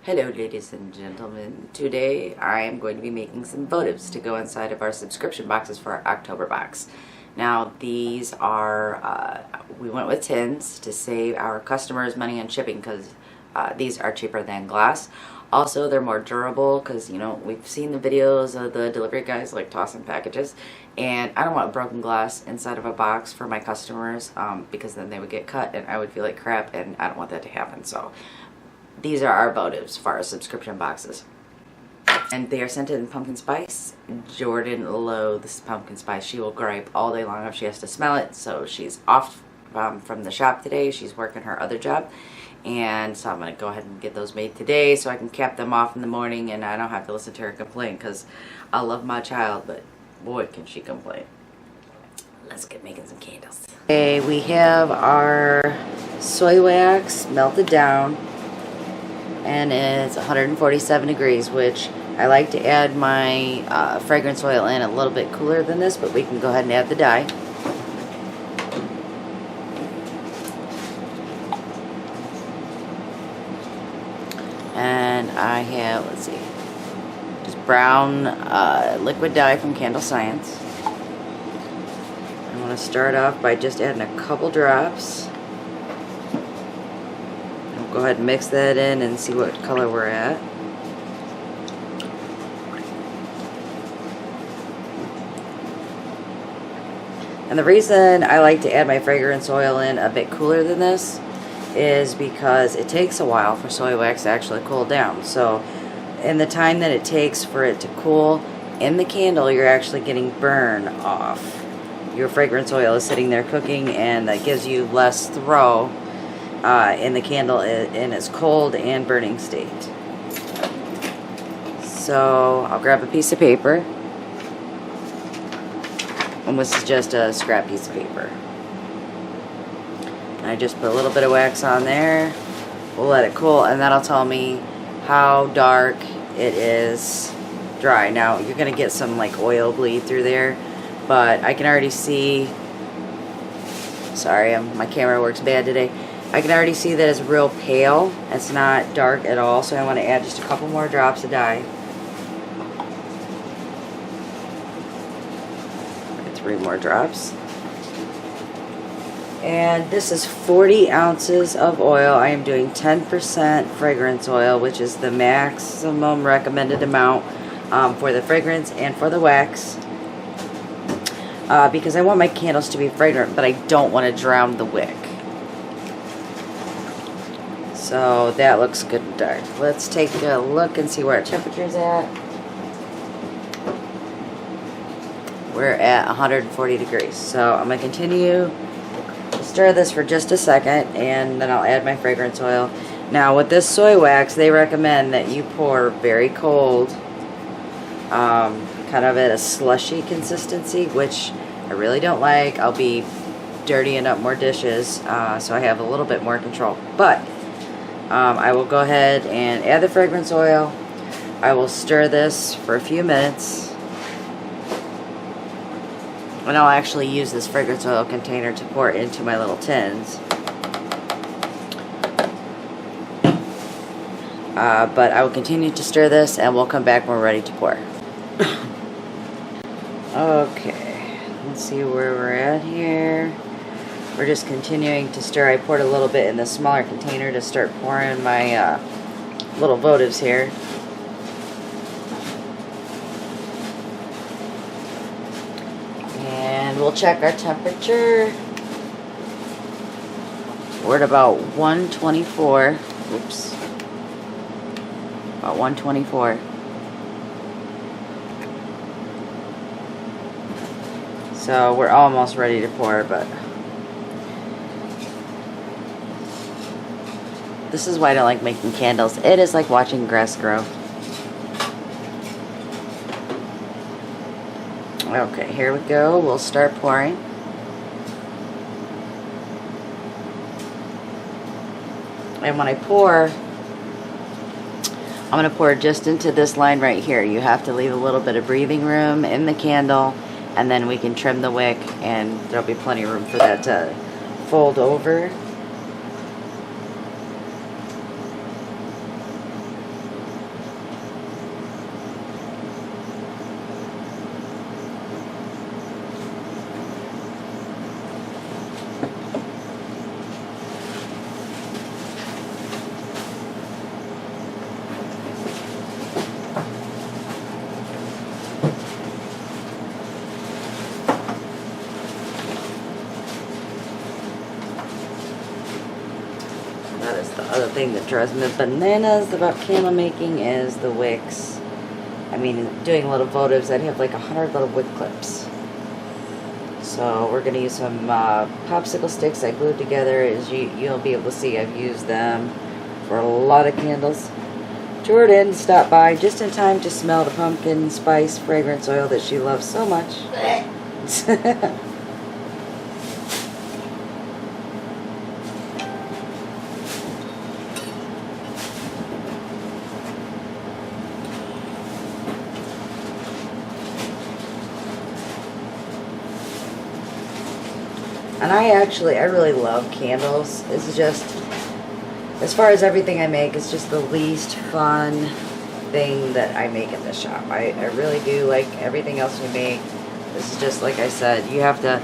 Hello ladies and gentlemen, today I am going to be making some votives to go inside of our subscription boxes for our October box. Now these are, we went with tins to save our customers money on shipping because these are cheaper than glass. Also they're more durable because, you know, we've seen the videos of the delivery guys like tossing packages, and I don't want broken glass inside of a box for my customers because then they would get cut and I would feel like crap, and I don't want that to happen. So these are our votives for our subscription boxes. And they are scented in pumpkin spice. Jordan loathes pumpkin spice. She will gripe all day long if she has to smell it. So she's off from the shop today. She's working her other job. And so I'm going to go ahead and get those made today so I can cap them off in the morning and I don't have to listen to her complain, because I love my child, but boy can she complain. Let's get making some candles. Okay, we have our soy wax melted down. And it's 147 degrees, which I like to add my fragrance oil in a little bit cooler than this, but we can go ahead and add the dye. And I have, let's see, just brown liquid dye from Candle Science. I want to start off by just adding a couple drops. Go ahead and mix that in and see what color we're at. And the reason I like to add my fragrance oil in a bit cooler than this is because it takes a while for soy wax to actually cool down. So in the time that it takes for it to cool in the candle, you're actually getting burn off. Your fragrance oil is sitting there cooking, and that gives you less throw in the candle in its cold and burning state. So I'll grab a piece of paper, and this is just a scrap piece of paper. And I just put a little bit of wax on there. We'll let it cool, and that'll tell me how dark it is dry. Now you're gonna get some like oil bleed through there, but I can already see. Sorry, my camera works bad today. I can already see that it's real pale. It's not dark at all, so I want to add just a couple more drops of dye. 3 more drops. And this is 40 ounces of oil. I am doing 10% fragrance oil, which is the maximum recommended amount for the fragrance and for the wax. Because I want my candles to be fragrant, but I don't want to drown the wick. So that looks good and dark. Let's take a look and see where our temperature's at. We're at 140 degrees. So I'm going to continue to stir this for just a second, and then I'll add my fragrance oil. Now with this soy wax, they recommend that you pour very cold, kind of at a slushy consistency, which I really don't like. I'll be dirtying up more dishes, so I have a little bit more control. But I will go ahead and add the fragrance oil. I will stir this for a few minutes. And I'll actually use this fragrance oil container to pour into my little tins. But I will continue to stir this, and we'll come back when we're ready to pour. Okay, let's see where we're at here. We're just continuing to stir. I poured a little bit in the smaller container to start pouring my little votives here. And we'll check our temperature. We're at about 124. Oops. About 124. So we're almost ready to pour, but this is why I don't like making candles. It is like watching grass grow. Okay, here we go. We'll start pouring. And when I pour, I'm going to pour just into this line right here. You have to leave a little bit of breathing room in the candle, and then we can trim the wick, and there'll be plenty of room for that to fold over. other thing that drives me bananas about candle making is the wicks. I mean, doing little votives, I'd have like 100 little wick clips. So we're going to use some popsicle sticks I glued together. As you'll be able to see, I've used them for a lot of candles. Jordan stopped by just in time to smell the pumpkin spice fragrance oil that she loves so much. And I really love candles. This is just, as far as everything I make, it's just the least fun thing that I make in this shop. I really do like everything else we make. This is just, like I said, you have to,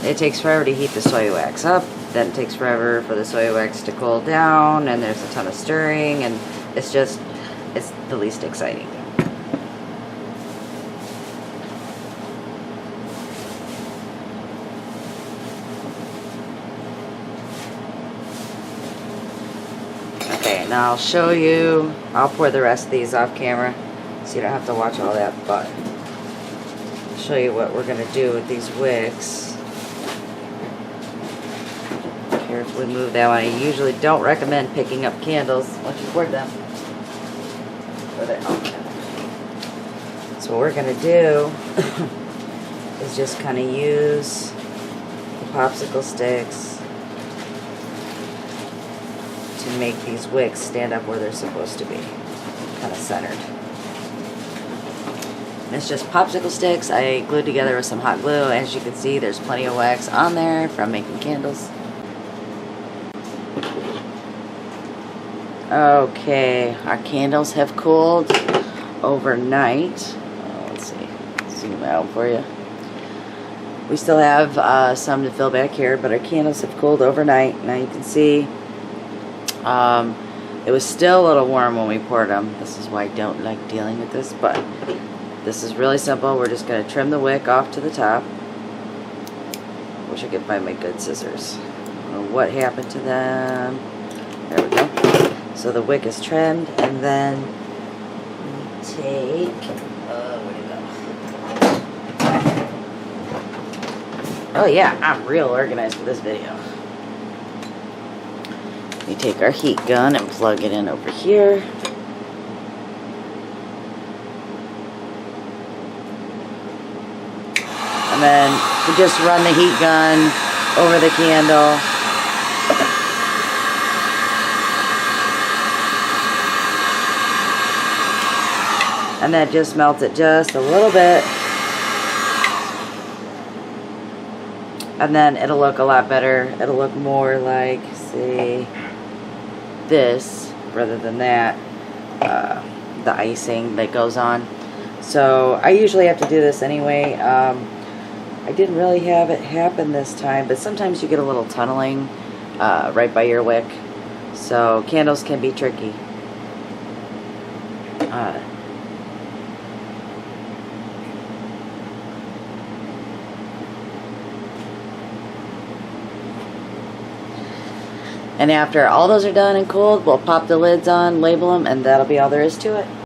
it takes forever to heat the soy wax up, then it takes forever for the soy wax to cool down, and there's a ton of stirring, and it's just, it's the least exciting. Okay, now I'll show you, I'll pour the rest of these off camera so you don't have to watch all that, but I'll show you what we're going to do with these wicks. Carefully move that one. I usually don't recommend picking up candles once you pour them. So what we're going to do is just kind of use the popsicle sticks to make these wicks stand up where they're supposed to be, kind of centered. And it's just popsicle sticks I glued together with some hot glue. As you can see, there's plenty of wax on there from making candles. Okay, our candles have cooled overnight. Let's see, zoom out for you. We still have some to fill back here, but our candles have cooled overnight. Now you can see it was still a little warm when we poured them. This is why I don't like dealing with this, but this is really simple. We're just going to trim the wick off to the top. Wish I could find my good scissors. I don't know what happened to them. There we go. So the wick is trimmed, and then we take, oh yeah, I'm real organized for this video. We take our heat gun and plug it in over here. And then we just run the heat gun over the candle. And that just melts it just a little bit. And then it'll look a lot better. It'll look more like, see, this rather than that, the icing that goes on. So I usually have to do this anyway. I didn't really have it happen this time, but sometimes you get a little tunneling right by your wick. So candles can be tricky. And after all those are done and cooled, we'll pop the lids on, label them, and that'll be all there is to it.